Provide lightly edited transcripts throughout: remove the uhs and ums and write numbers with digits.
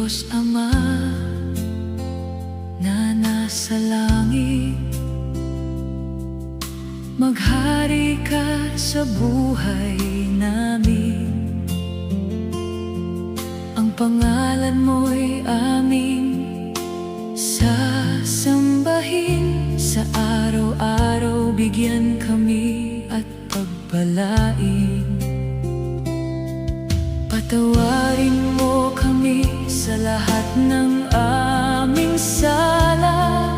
Diyos Ama na nasa langit, maghari ka sa buhay namin. Ang pangalan mo'y aming sasambahin. Sa araw-araw bigyan kami at pagpalain. Patawarin mo kami sa lahat ng aming sala.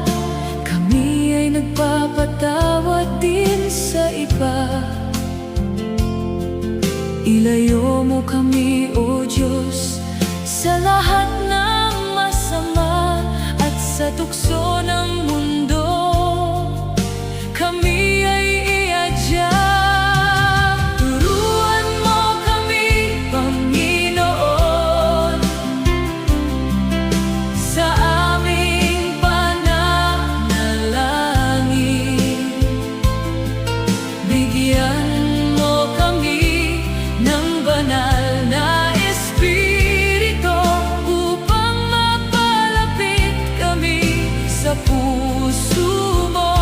Kami ay nagpapatawad din sa iba. Ilayo mo kami, O Diyos, sa lahat ng masama at sa tukso ng mundo. Kami ay iadya. Turuan mo kami, Panginoon, sa aming pananalangin. Bigyan mo kami ng banal na Espiritu upang mapalapit kami sa puso mo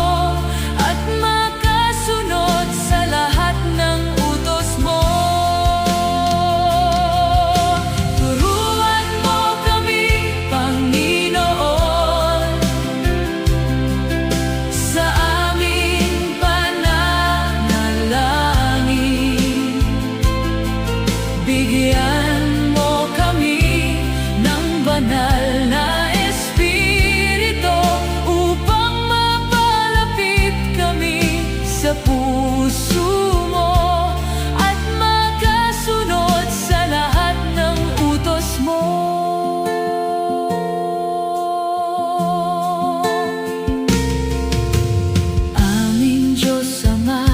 at makasunod sa lahat ng utos mo. Turuan mo kami, Panginoon, sa aming pananalangin. Bigyan mo kami ng banal na Espiritu upang mapalapit kami sa puso mo at makasunod sa lahat ng utos mo. Aming Diyos Ama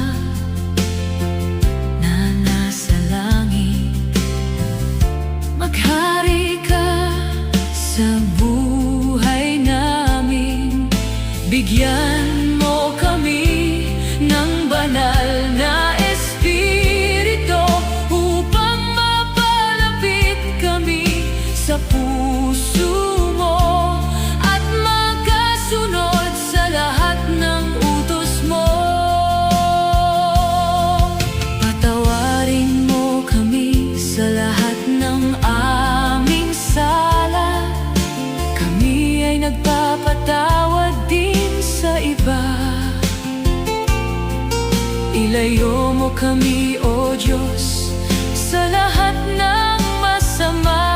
na nasa langit, maghari ka sa buhay namin. Bigyan mo kami ng banal na Espiritu upang mapalapit kami sa puso mo at makasunod sa lahat ng utos mo. Patawarin mo kami sa lahat ng aming sala. Kami ay nagpapatawad din sa iba. Ilayo mo kami, O Diyos, sa lahat ng masama